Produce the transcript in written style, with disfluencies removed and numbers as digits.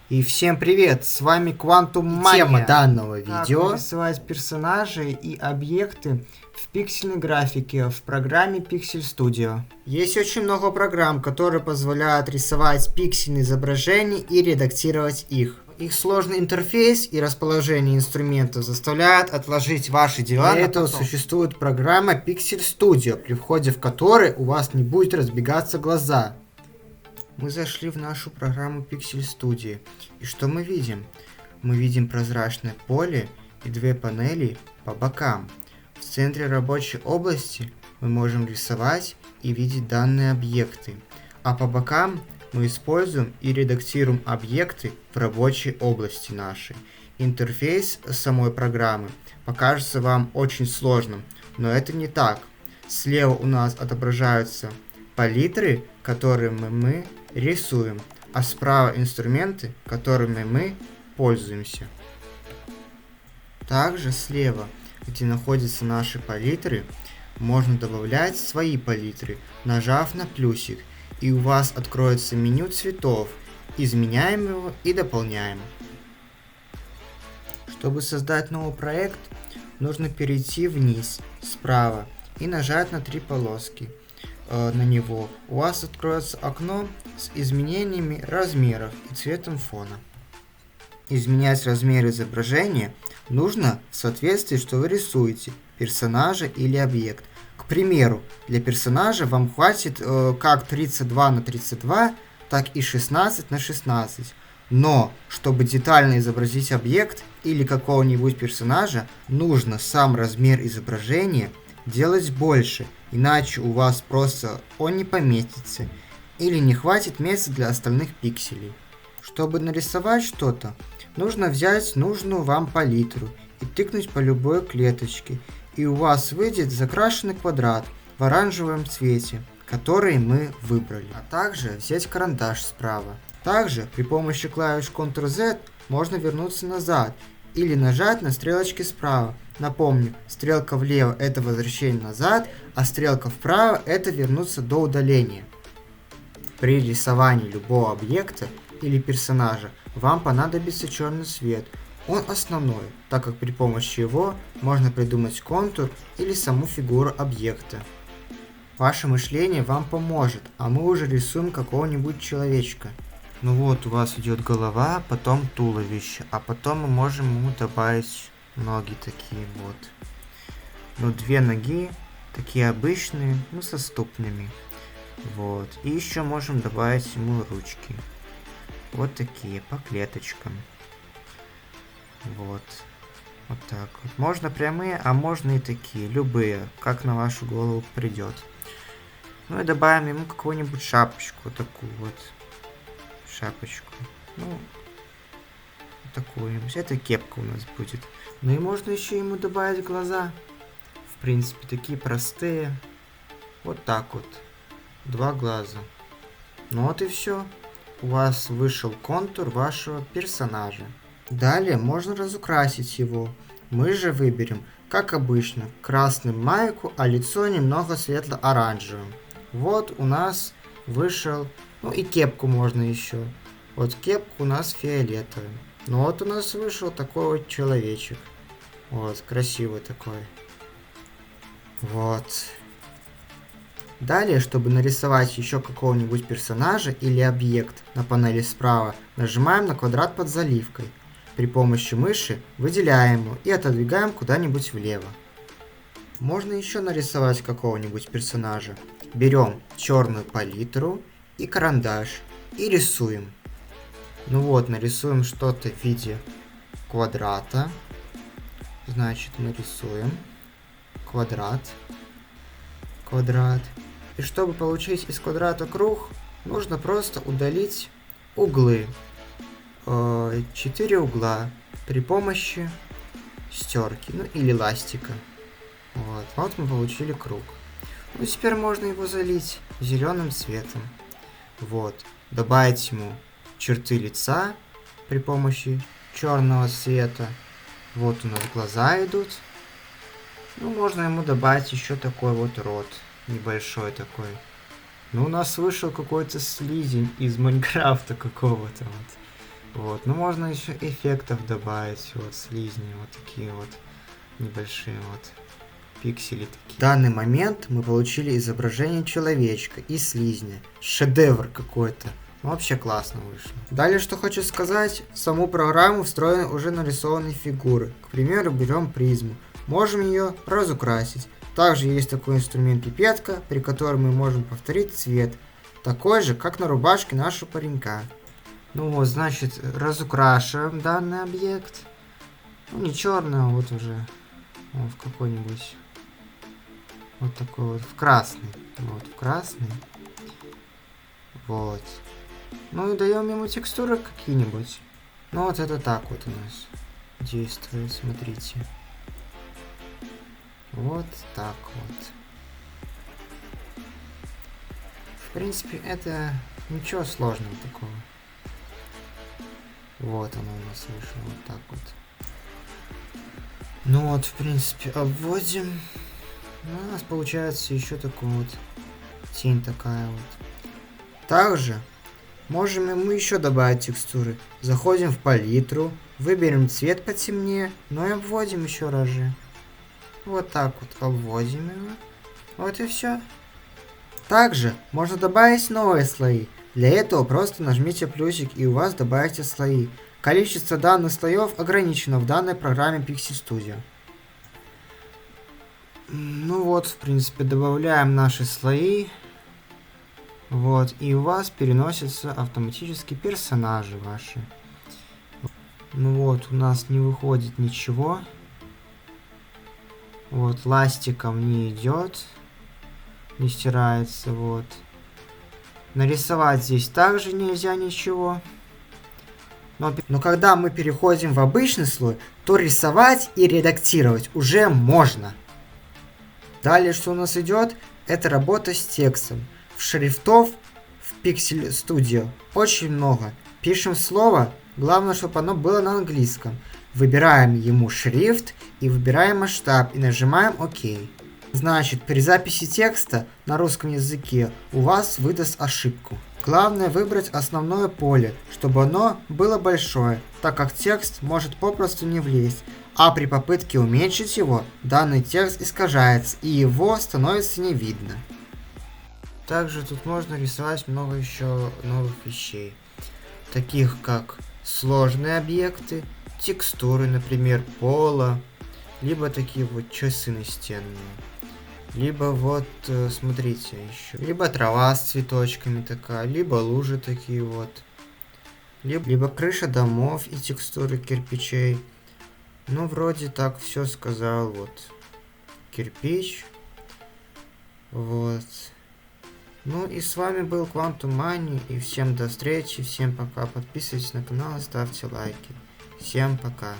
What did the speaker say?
И всем привет, с вами Quantum Mania. Тема данного видео: как рисовать персонажей и объекты в пиксельной графике в программе Pixel Studio. Есть очень много программ, которые позволяют рисовать пиксельные изображения и редактировать их. Их сложный интерфейс и расположение инструментов заставляют отложить ваши дела. Для этого существует программа Pixel Studio, при входе в которой у вас не будет разбегаться глаза. Мы зашли в нашу программу Pixel Studio, и что мы видим? Мы видим прозрачное поле и две панели по бокам. В центре рабочей области мы можем рисовать и видеть данные объекты, а по бокам мы используем и редактируем объекты в рабочей области нашей. Интерфейс самой программы покажется вам очень сложным, но это не так. Слева у нас отображаются палитры, которыми мы рисуем, а справа инструменты, которыми мы пользуемся. Также слева, где находятся наши палитры, можно добавлять свои палитры, нажав на плюсик, и у вас откроется меню цветов. Изменяем его и дополняем. Чтобы создать новый проект, нужно перейти вниз, справа, и нажать на три полоски на него. У вас откроется окно с изменениями размеров и цветом фона. Изменять размер изображения нужно в соответствии, что вы рисуете, персонажа или объект. К примеру, для персонажа вам хватит как 32 на 32, так и 16 на 16. Но, чтобы детально изобразить объект или какого-нибудь персонажа, нужно сам размер изображения делать больше, иначе у вас просто он не поместится или не хватит места для остальных пикселей. Чтобы нарисовать что-то, нужно взять нужную вам палитру и тыкнуть по любой клеточке, и у вас выйдет закрашенный квадрат в оранжевом цвете, который мы выбрали. А также взять карандаш справа. Также при помощи клавиш Ctrl-Z можно вернуться назад или нажать на стрелочки справа. Напомню, стрелка влево — это возвращение назад, а стрелка вправо — это вернуться до удаления. При рисовании любого объекта или персонажа вам понадобится черный цвет. Он основной, так как при помощи его можно придумать контур или саму фигуру объекта. Ваше мышление вам поможет, а мы уже рисуем какого-нибудь человечка. Ну вот, у вас идет голова, потом туловище, а потом мы можем ему добавить ноги такие вот. Ну, две ноги, такие обычные, ну, со ступнями. Вот. И еще можем добавить ему ручки. Вот такие, по клеточкам. Вот. Вот так вот. Можно прямые, а можно и такие, любые, как на вашу голову придет. Ну и добавим ему какую-нибудь шапочку, вот такую вот. Шапочку. Ну, такую-нибудь. Это кепка у нас будет. Ну и можно еще ему добавить глаза. В принципе, такие простые. Вот так вот. Два глаза. Ну вот и все. У вас вышел контур вашего персонажа. Далее можно разукрасить его. Мы же выберем, как обычно, красным майку, а лицо немного светло-оранжевым. Вот у нас вышел. Ну и кепку можно еще. Вот кепку у нас фиолетовая. Ну вот у нас вышел такой вот человечек. Вот, красивый такой. Вот. Далее, чтобы нарисовать еще какого-нибудь персонажа или объект на панели справа, нажимаем на квадрат под заливкой. При помощи мыши выделяем его и отодвигаем куда-нибудь влево. Можно еще нарисовать какого-нибудь персонажа. Берем черную палитру и карандаш и рисуем. Ну вот, нарисуем что-то в виде квадрата. Значит, нарисуем квадрат. Квадрат. И чтобы получить из квадрата круг, нужно просто удалить углы. 4 угла при помощи стерки, ну или ластика. Вот мы получили круг. Ну теперь можно его залить зеленым цветом. Вот. Добавить ему черты лица при помощи черного цвета. Вот у нас глаза идут. Ну, можно ему добавить еще такой вот рот. Небольшой такой. Ну, у нас вышел какой-то слизень из Майнкрафта какого-то вот. Вот, ну можно еще эффектов добавить, вот слизни, вот такие вот небольшие вот пиксели такие. В данный момент мы получили изображение человечка и слизня. Шедевр какой-то. Вообще классно вышло. Далее, что хочу сказать, в саму программу встроены уже нарисованные фигуры. К примеру, берем призму. Можем ее разукрасить. Также есть такой инструмент пипетка, при котором мы можем повторить цвет. Такой же, как на рубашке нашего паренька. Ну вот, значит, разукрашиваем данный объект. Ну, не черный, а вот уже в какой-нибудь вот такой вот, в красный. Вот, в красный. Вот. Ну и даем ему текстуры какие-нибудь. Ну вот это так вот у нас действует, смотрите. Вот так вот. В принципе, это ничего сложного такого. Вот оно у нас вышло, вот так вот. Ну вот, в принципе, обводим. У нас получается еще такой вот тень такая вот. Также можем ему еще добавить текстуры. Заходим в палитру, выберем цвет потемнее, но и обводим еще раз же. Вот так вот обводим его. Вот и все. Также можно добавить новые слои. Для этого просто нажмите плюсик и у вас добавите слои. Количество данных слоев ограничено в данной программе Pixel Studio. Ну вот, в принципе, добавляем наши слои. Вот, и у вас переносятся автоматически персонажи ваши. Ну вот, у нас не выходит ничего. Вот, ластиком не идет. Не стирается, вот. Нарисовать здесь также нельзя ничего. Но когда мы переходим в обычный слой, то рисовать и редактировать уже можно. Далее, что у нас идет, это работа с текстом. Шрифтов в Pixel Studio очень много. Пишем слово, главное, чтобы оно было на английском. Выбираем ему шрифт и выбираем масштаб и нажимаем ОК. Значит, при записи текста на русском языке у вас выдаст ошибку. Главное выбрать основное поле, чтобы оно было большое, так как текст может попросту не влезть. А при попытке уменьшить его, данный текст искажается и его становится не видно. Также тут можно рисовать много еще новых вещей, таких как сложные объекты, текстуры, например, пола, либо такие вот часы настенные, либо вот, смотрите еще, либо трава с цветочками такая, либо лужи такие вот, либо крыша домов и текстуры кирпичей. Ну, вроде так все сказал, вот, кирпич, вот. Ну и с вами был Quantum Money, и всем до встречи, всем пока, подписывайтесь на канал, ставьте лайки, всем пока.